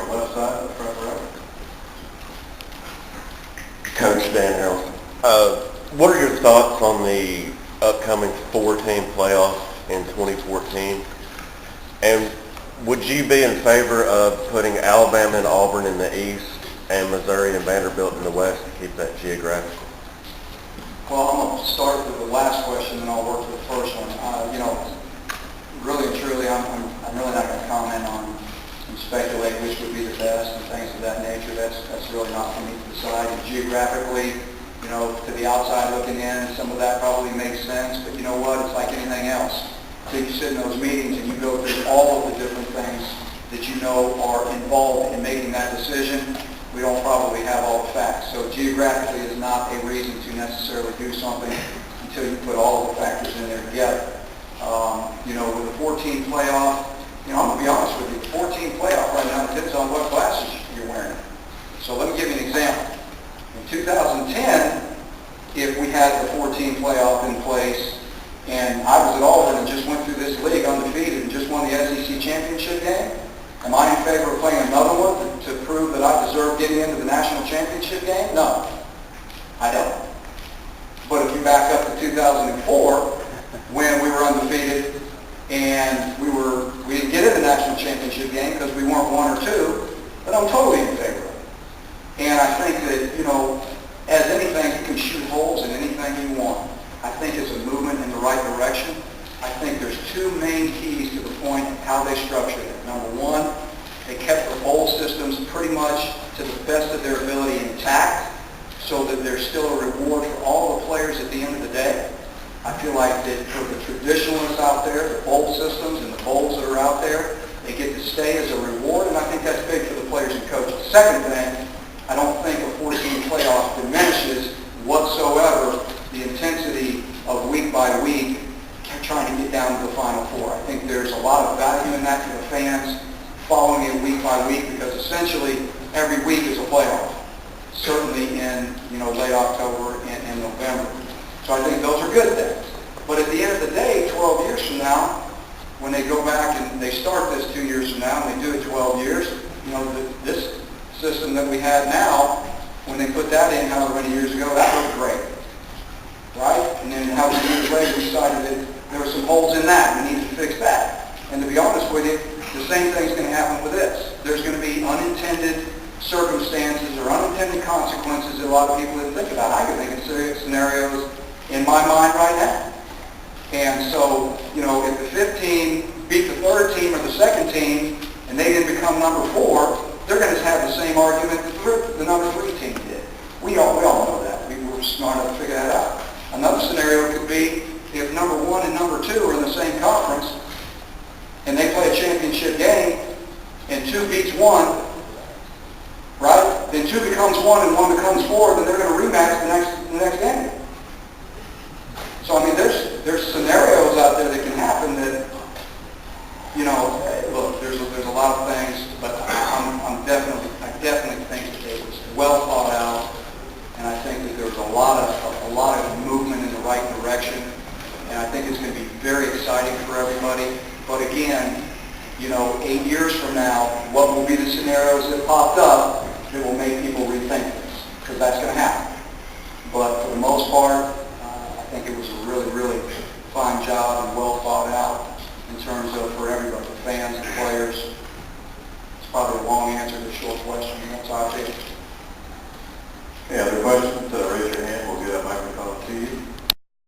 the left side of the front row. Coach Dan Harrelson, what are your thoughts on the upcoming 4-team playoff in 2014? And would you be in favor of putting Alabama and Auburn in the East and Missouri and Vanderbilt in the West to keep that geographical? Well, I'm going to start with the last question, and I'll work to the first one. Really and truly, I'm really not going to comment on and speculate which would be the best and things of that nature. That's really not for me to decide. And geographically, to the outside looking in, some of that probably makes sense. But you know what? It's like anything else. So you sit in those meetings and you go through all of the different things that you know are involved in making that decision. We don't probably have all the facts. So geographically is not a reason to necessarily do something until you put all of the factors in there together. With a 14 playoff, I'm going to be honest with you, the 14 playoff right now depends on what glasses you're wearing. So let me give you an example. In 2010, if we had the 14 playoff in place, and I was at Auburn and just went through this league undefeated and just won the SEC championship game, am I in favor of playing another one to prove that I deserve getting into the national championship game? No, I don't. But if you back up to 2004, when we were undefeated and we didn't get in the national championship game because we weren't 1 or 2, then I'm totally in favor of it. And I think that, as anything, you can shoot holes in anything you want. I think it's a movement in the right direction. I think there's two main keys to the point of how they structured it. Number one, they kept the bowl systems pretty much to the best of their ability intact so that there's still a reward for all the players at the end of the day. I feel like that for the traditionalists out there, the bowl systems and the bowls that are out there, they get to stay as a reward, and I think that's big for the players and coaches. Second thing, I don't think a 14 playoff diminishes whatsoever the intensity of week by week trying to get down to the Final Four. I think there's a lot of value in that for the fans following it week by week because essentially every week is a playoff, certainly in late October and November. So I think those are good things. But at the end of the day, 12 years from now, when they go back and they start this 2 years from now and they do it 12 years, this system that we have now, when they put that in however many years ago, that looked great. Right? And then how many years later we decided that there were some holes in that. We needed to fix that. And to be honest with you, the same thing's going to happen with this. There's going to be unintended circumstances or unintended consequences that a lot of people didn't think about. I can think of serious scenarios in my mind right now. And so, if the 15 beat the third team or the second team and they didn't become number 4, they're going to have the same argument that the number 3 team did. We all know that. We were smart enough to figure that out. Another scenario could be if number 1 and number 2 are in the same conference and they play a championship game and 2 beats 1, right? Then 2 becomes 1 and 1 becomes 4, then they're going to rematch the next game. So there's scenarios out there that can happen that, look, there's a lot of things, but I definitely think that it was well thought out, and I think that there's a lot of movement in the right direction, and I think it's going to be very exciting for everybody. But again, 8 years from now, what will be the scenarios that popped up that will make people rethink this? Because that's going to happen. But for the most part, I think it was a really, really fine job and well thought out in terms of for everybody, the fans, the players. It's probably a long answer to a short question. That's how I take it. Any other questions? Raise your hand. We'll get that microphone to you.